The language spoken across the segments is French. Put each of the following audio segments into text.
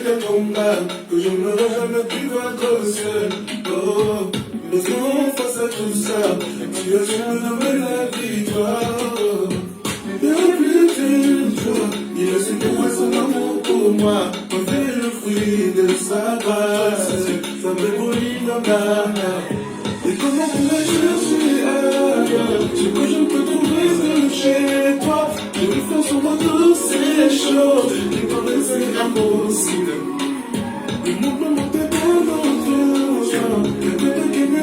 des combats, que je ne vais jamais plus vaincre le ciel. Oh, laissons face à tout ça, tu as su me donner la victoire. Depuis qu'un jour, il a su prouver son amour pour moi, on fait le fruit de sa grâce, ça me brûle dans ma main. Et comment pourrais-je suis ailleurs, ce que je ne peux trouver que chez toi, je vais faire sur moi toutes ces choses, et quand c'est impossible. Le monde me montait dans l'autre, le bébé qui me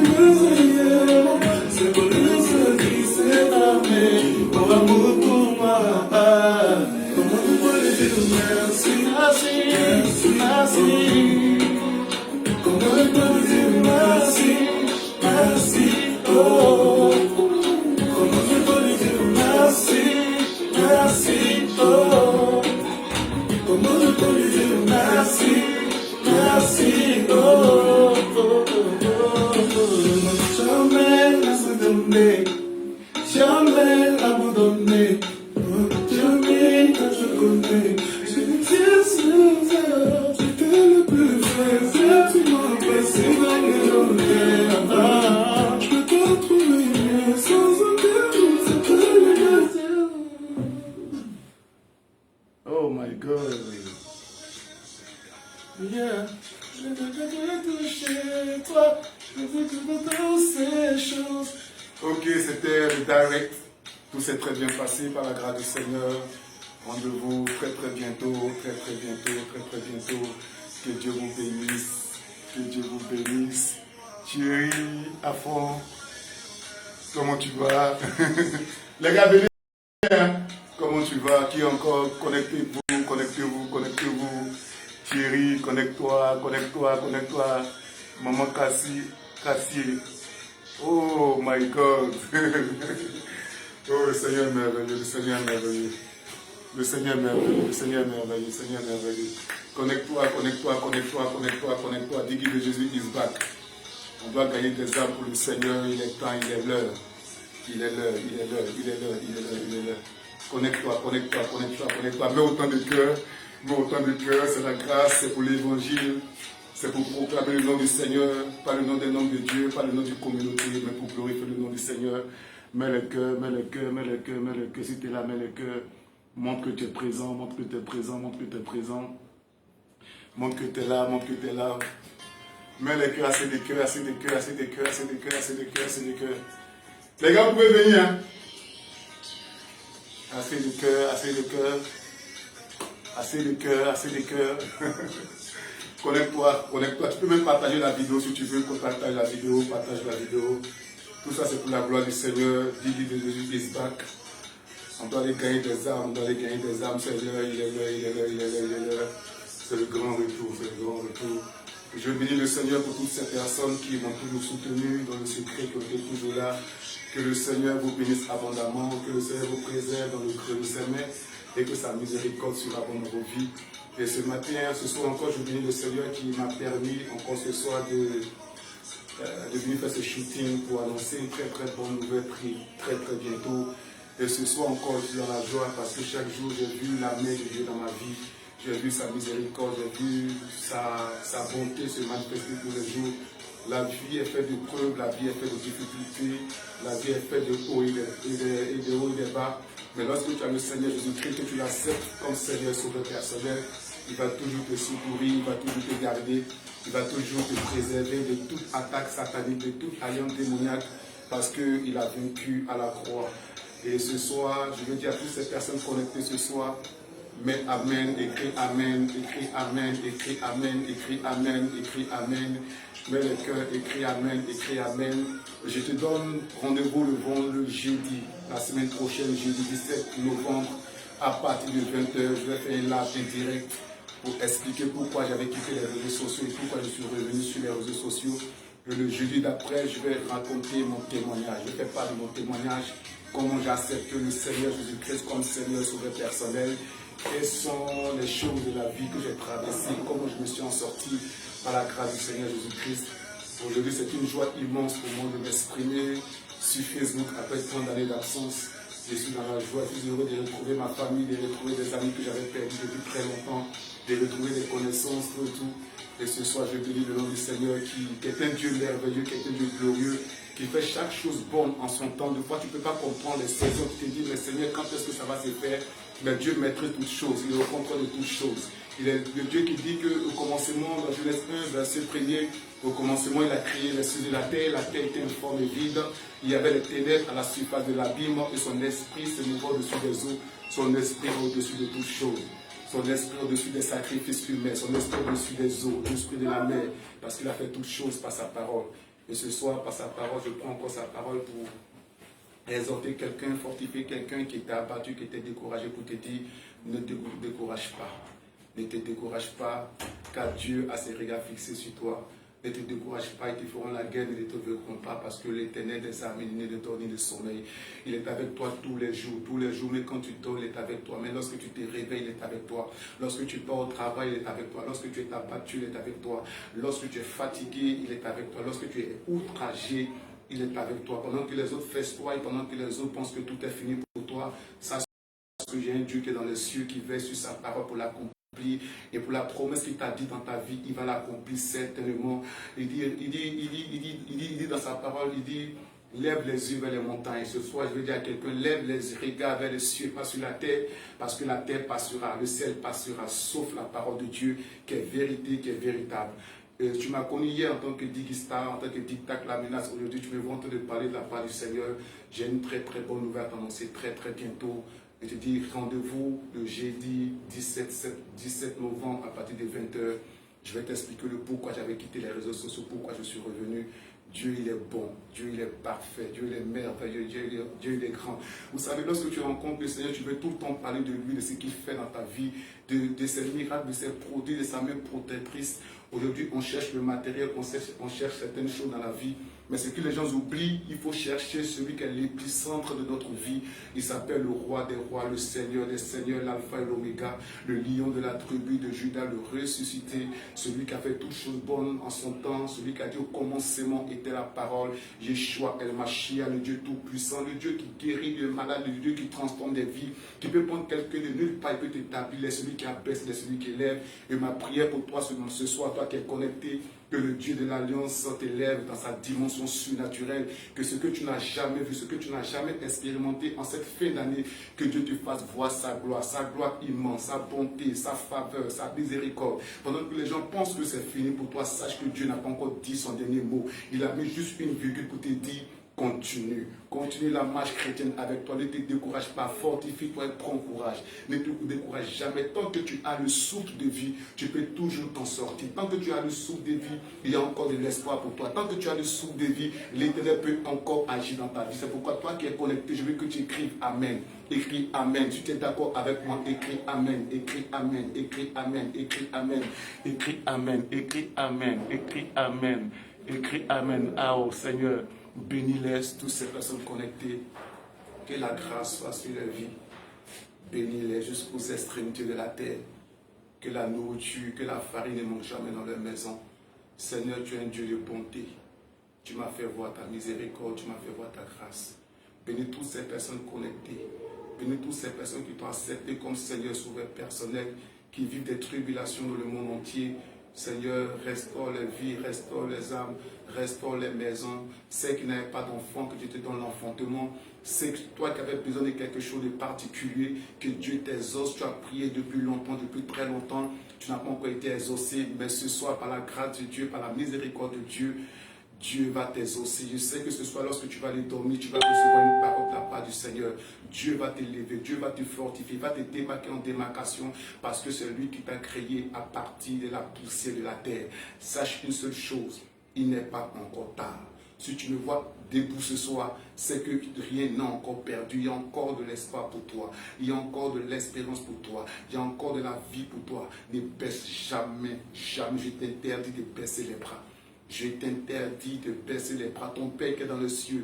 c'est pour le seul qui s'est armé, pour amour pour moi. Comment vous pouvez dire merci, merci, merci. Comment vous pouvez dire merci, merci, oh. Comment vous pouvez dire merci, merci, oh. Comment vous pouvez dire merci, merci, oh. Jamais abandonné, jamais abandonné, jamais quand je connais. Je me tiens sur ça, j'étais le plus vrai, tu m'as passé dans les longueurs. Je peux pas trouver mieux sans aucun doute, c'est pas le Oh my God. yeah. Je veux toucher toi, je veux toutes ces choses. Ok, c'était le direct. Tout s'est très bien passé par la grâce du Seigneur. Rendez-vous très bientôt, très bientôt. Que Dieu vous bénisse. Que Dieu vous bénisse. Thierry, à fond. Comment tu vas? Les gars, venez. Hein? Comment tu vas? Qui est encore? Connectez-vous, connectez-vous. Thierry, connecte-toi. Maman Cassie. Oh my God. Oh, le Seigneur est merveilleux, le Seigneur est merveilleux. Le Seigneur est merveilleux. Connecte-toi. Dis que Jésus is back. On doit gagner des âmes pour le Seigneur. Il est temps, il est l'heure. Il est l'heure. Connecte-toi. Mets autant de cœur. C'est la grâce, c'est pour l'évangile. C'est pour proclamer le nom du Seigneur, pas le nom des noms de Dieu, pas le nom d'une communauté, mais pour glorifier le nom du Seigneur. Mets le cœur. Si tu es là, mets le cœur. Montre que tu es présent. Montre que tu es là. Mets le cœur, assez de cœur. Les gars, vous pouvez venir. Hein? Assez de cœur. Connecte-toi. Tu peux même partager la vidéo si tu veux qu'on partage la vidéo. Tout ça, c'est pour la gloire du Seigneur. Dis de Jésus is back. On doit aller gagner des âmes. C'est l'heure, il est l'heure. C'est le grand retour. Je bénis le Seigneur pour toutes ces personnes qui m'ont toujours soutenu dans le secret, qui étaient toujours là. Que le Seigneur vous bénisse abondamment, que le Seigneur vous préserve dans le creux de ses mains et que sa miséricorde surabonde dans vos vies. Et ce soir encore, je bénis le Seigneur qui m'a permis encore ce soir de venir faire ce shooting pour annoncer une très bonne nouvelle très bientôt. Et ce soir encore, je suis dans la joie parce que chaque jour, j'ai vu la main de Dieu dans ma vie. J'ai vu sa miséricorde, j'ai vu sa bonté se manifester tous les jours. La vie est faite de preuves, la vie est faite de difficultés, la vie est faite de hauts et de bas. Mais lorsque tu as le Seigneur Jésus-Christ, que tu l'acceptes comme Seigneur Sauveur personnel, il va toujours te secourir, il va toujours te garder, il va toujours te préserver de toute attaque satanique, de toute alliance démoniaque, parce qu'il a vaincu à la croix. Et ce soir, je veux dire à toutes ces personnes connectées ce soir, mais Amen, écris Amen. Mets le cœur, écris Amen. Je te donne rendez-vous le jeudi, la semaine prochaine, jeudi 17 novembre, à partir de 20h. Je vais faire un live direct pour expliquer pourquoi j'avais quitté les réseaux sociaux et pourquoi je suis revenu sur les réseaux sociaux. Et le jeudi d'après, je vais raconter mon témoignage. Je vais faire part de mon témoignage, comment j'accepte le Seigneur Jésus-Christ comme Seigneur Sauveur personnel. Quelles sont les choses de la vie que j'ai traversées, comment je me suis en sorti par la grâce du Seigneur Jésus-Christ. Aujourd'hui, c'est une joie immense pour moi de m'exprimer sur Facebook après tant d'années d'absence. Je suis dans la joie, je suis heureux de retrouver ma famille, de retrouver des amis que j'avais perdus depuis très longtemps. de retrouver des connaissances, tout. Et ce soir, je bénis le nom du Seigneur qui est un Dieu merveilleux, qui est un Dieu glorieux, qui fait chaque chose bonne en son temps. Des fois, tu ne peux pas comprendre les saisons. Tu te dis, mais Seigneur, quand est-ce que ça va se faire? Mais Dieu maîtrise toutes choses, il est au contrôle de toutes choses. Il est le Dieu qui dit qu'au commencement, dans Genèse 1, verset 1er, au commencement, il a créé les cieux de la terre était informe et vide. Il y avait les ténèbres à la surface de l'abîme et son esprit se mouvait au-dessus des eaux, son esprit au-dessus de toutes choses. Son esprit au-dessus des sacrifices humains, son esprit au-dessus des eaux, au-dessus de la mer, parce qu'il a fait toutes choses par sa parole. Et ce soir, par sa parole, je prends encore sa parole pour exhorter quelqu'un, fortifier quelqu'un qui était abattu, qui était découragé, pour te dire, ne te décourage pas. Ne te décourage pas, car Dieu a ses regards fixés sur toi. Ne te décourage pas, ils te feront la guerre, ne te verront pas, parce que l'Éternel des armées n'est de dort ni de sommeil. Il est avec toi tous les jours, mais quand tu dors, il est avec toi. Mais lorsque tu te réveilles, il est avec toi. Lorsque tu pars au travail, il est avec toi. Lorsque tu es abattu, il est avec toi. Lorsque tu es fatigué, il est avec toi. Lorsque tu es outragé, il est avec toi. Pendant que les autres festoient, pendant que les autres pensent que tout est fini pour toi, sache que j'ai un Dieu qui est dans les cieux, qui veille sur sa parole pour l'accomplir. Et pour la promesse qu'il t'a dit dans ta vie, il va l'accomplir certainement. Il dit dans sa parole, il dit, lève les yeux vers les montagnes. Ce soir, je veux dire à quelqu'un, lève les regards vers les cieux, pas sur la terre, parce que la terre passera, le ciel passera, sauf la parole de Dieu, qui est vérité, qui est véritable. Tu m'as connu hier en tant que Digistar, en tant que Dictac la menace. Aujourd'hui, tu me vois en train de parler de la part du Seigneur. J'ai une très très bonne nouvelle à t'annoncer très très bientôt. Je te dis rendez-vous le jeudi 17 novembre à partir de 20h. Je vais t'expliquer le pourquoi j'avais quitté les réseaux sociaux, pourquoi je suis revenu. Dieu, il est bon, Dieu, il est parfait, Dieu, il est merveilleux, Dieu, il est grand. Vous savez, lorsque tu rencontres le Seigneur, tu veux tout le temps parler de lui, de ce qu'il fait dans ta vie, de ses miracles, de ses produits, de sa main protectrice. Aujourd'hui, on cherche le matériel, on cherche certaines choses dans la vie. Mais ce que les gens oublient, il faut chercher celui qui est l'épicentre de notre vie. Il s'appelle le roi des rois, le Seigneur des seigneurs, l'alpha et l'oméga, le lion de la tribu de Judas, le ressuscité, celui qui a fait toutes choses bonnes en son temps, celui qui a dit au commencement était la parole, Yeshua El Mashiach, le Dieu tout-puissant, le Dieu qui guérit les malades, le Dieu qui transforme des vies, qui peut prendre quelqu'un de nulle part, il peut t'établir, celui qui abaisse, celui qui élève. Et ma prière pour toi ce soir, toi qui es connecté, que le Dieu de l'Alliance t'élève dans sa dimension surnaturelle, que ce que tu n'as jamais vu, ce que tu n'as jamais expérimenté en cette fin d'année, que Dieu te fasse voir sa gloire immense, sa bonté, sa faveur, sa miséricorde. Pendant que les gens pensent que c'est fini pour toi, sache que Dieu n'a pas encore dit son dernier mot. Il a mis juste une virgule pour te dire, continue la marche chrétienne avec toi, ne te décourage pas, fortifie-toi et prends courage. Ne te décourage jamais. Tant que tu as le souffle de vie, tu peux toujours t'en sortir. Tant que tu as le souffle de vie, il y a encore de l'espoir pour toi. Tant que tu as le souffle de vie, l'Éternel peut encore agir dans ta vie. C'est pourquoi toi qui es connecté, je veux que tu écrives Amen. Écris Amen. Si tu es d'accord avec moi, écris Amen. Écris Amen. Écris Amen. Écris Amen. Écris Amen. Écris Amen. Écris Amen. Écris Amen. Ah, oh Seigneur, bénis-les, toutes ces personnes connectées. Que la grâce soit sur leur vie. Bénis-les jusqu'aux extrémités de la terre. Que la nourriture, que la farine ne manque jamais dans leur maison. Seigneur, tu es un Dieu de bonté. Tu m'as fait voir ta miséricorde, tu m'as fait voir ta grâce. Bénis toutes ces personnes connectées. Bénis toutes ces personnes qui t'ont accepté comme Seigneur sauveur personnel, qui vivent des tribulations dans le monde entier. Seigneur, restaure les vies, restaure les âmes, restaure les maisons. Ceux qui n'avaient pas d'enfants, que Dieu te donne l'enfantement. C'est toi qui avais besoin de quelque chose de particulier, que Dieu t'exauce. Tu as prié depuis longtemps, depuis très longtemps. Tu n'as pas encore été exaucé, mais ce soir, par la grâce de Dieu, par la miséricorde de Dieu, Dieu va t'exaucer. Je sais que ce soir, lorsque tu vas aller dormir, tu vas recevoir une parole de la part du Seigneur. Dieu va t'élever, Dieu va te fortifier, va te démarquer en démarcation, parce que c'est lui qui t'a créé à partir de la poussière de la terre. Sache une seule chose, il n'est pas encore tard. Si tu me vois debout ce soir, c'est que rien n'est encore perdu. Il y a encore de l'espoir pour toi. Il y a encore de l'espérance pour toi. Il y a encore de la vie pour toi. Ne baisse jamais, jamais. Je t'interdis de baisser les bras. Je t'interdis de baisser les bras. Ton Père qui est dans le ciel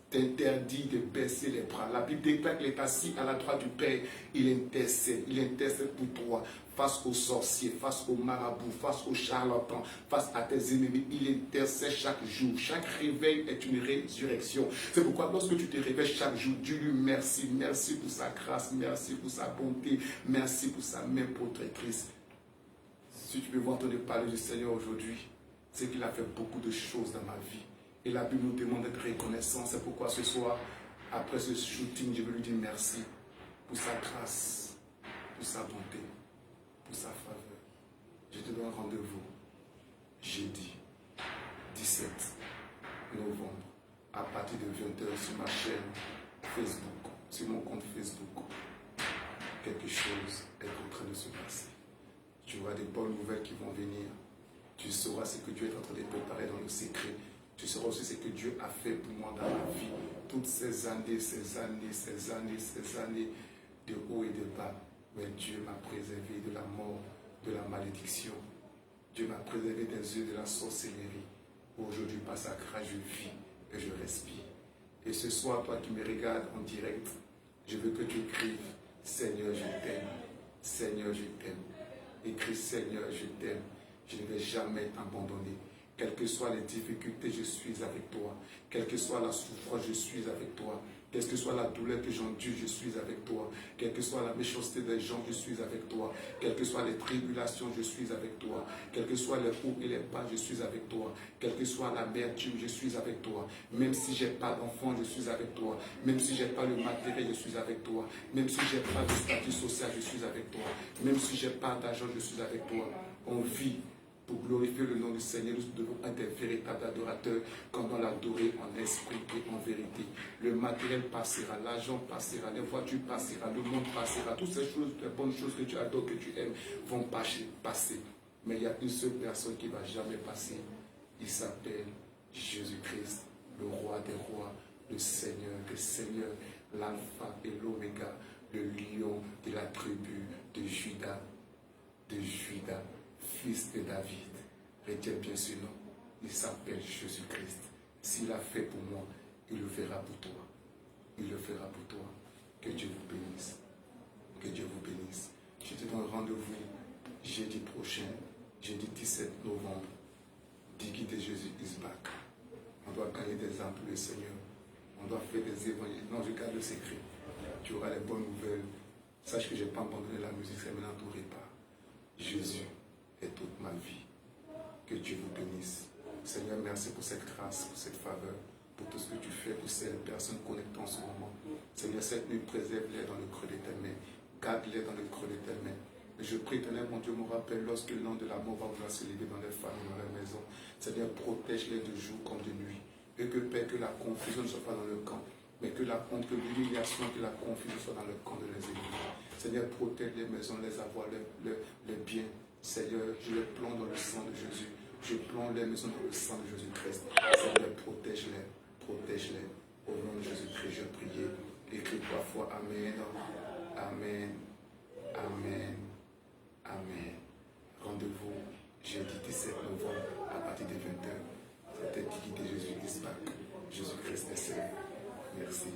t'interdit de baisser les bras. La Bible déclare qu'il est assis à la droite du Père. Il intercède pour toi. Face aux sorciers, face aux marabouts, face aux charlatans, face à tes ennemis. Il intercède chaque jour. Chaque réveil est une résurrection. C'est pourquoi lorsque tu te réveilles chaque jour, Dieu lui merci. Merci pour sa grâce, merci pour sa bonté, merci pour sa main protectrice. Si tu peux m'entendre parler du Seigneur aujourd'hui, c'est qu'il a fait beaucoup de choses dans ma vie. Et la Bible nous demande d'être reconnaissant. C'est pourquoi ce soir, après ce shooting, je veux lui dire merci pour sa grâce, pour sa bonté, pour sa faveur. Je te donne rendez-vous jeudi 17 novembre à partir de 20h sur ma chaîne Facebook, sur mon compte Facebook. Quelque chose est en train de se passer. Tu auras des bonnes nouvelles qui vont venir. Tu sauras ce que Dieu est en train de préparer dans le secret. Tu sauras aussi ce que Dieu a fait pour moi dans ma vie. Toutes ces années de haut et de bas. Mais Dieu m'a préservé de la mort, de la malédiction. Dieu m'a préservé des yeux de la sorcellerie. Aujourd'hui, par sa grâce, je vis et je respire. Et ce soir, toi qui me regardes en direct, je veux que tu écrives « Seigneur, je t'aime. Seigneur, je t'aime. » Écris « Seigneur, je t'aime. Je ne vais jamais t'abandonner. Quelles que soient les difficultés, je suis avec toi. Quelle que soit la souffrance, je suis avec toi. Quelle que soit la douleur que j'endure, je suis avec toi. Quelle que soit la méchanceté des gens, je suis avec toi. Quelles que soient les tribulations, je suis avec toi. Quels que soient les hauts et les bas, je suis avec toi. Quelle que soit l'amertume, je suis avec toi. Même si je n'ai pas d'enfant, je suis avec toi. Même si je n'ai pas le matériel, je suis avec toi. Même si je n'ai pas de statut social, je suis avec toi. Même si je n'ai pas d'argent, je suis avec toi. On vit pour glorifier le nom du Seigneur. Nous devons être des véritables adorateurs quand on l'adorer en esprit et en vérité. Le matériel passera, l'argent passera, les voitures passera, le monde passera. Toutes ces choses, les bonnes choses que tu adores, que tu aimes, vont passer. Mais il y a une seule personne qui ne va jamais passer. Il s'appelle Jésus-Christ, le roi des rois, le Seigneur des seigneurs, l'alpha et l'oméga, le lion de la tribu de Juda, fils de David. Retiens bien ce nom. Il s'appelle Jésus-Christ. S'il a fait pour moi, il le fera pour toi. Il le fera pour toi. Que Dieu vous bénisse. Que Dieu vous bénisse. Je te donne rendez-vous jeudi prochain, jeudi 17 novembre. Diggy de Jésus is back. On doit gagner des âmes pour le Seigneur. On doit faire des évangiles. Non, je garde le secret. Tu auras les bonnes nouvelles. Sache que je n'ai pas abandonné la musique, ça ne m'entourait pas. Jésus est toute ma vie. Que Dieu vous bénisse. Seigneur, merci pour cette grâce, pour cette faveur, pour tout ce que tu fais pour ces personnes connectées en ce moment. Seigneur, cette nuit, préserve-les dans le creux de tes mains. Garde-les dans le creux de tes mains. Et je prie, éternel, mon Dieu, me rappelle lorsque le nom de l'amour va vouloir se lever dans les familles, dans les maisons. Seigneur, protège-les de jour comme de nuit. Et que, Père, que la confusion ne soit pas dans le camp, mais que la honte, que l'humiliation, que la confusion soit dans le camp de les ennemis. Seigneur, protège les maisons, les avoirs, les biens. Seigneur, je les plonge dans le sang de Jésus. Je plonge les maisons dans le sang de Jésus-Christ. Seigneur, protège-les. Protège-les. Au nom de Jésus-Christ, je prie. Écris 3 fois Amen. Amen. Amen. Amen. Rendez-vous jeudi 17 novembre à partir de 20h. C'était Diggy de Jésus is back. Jésus-Christ est Seigneur. Merci.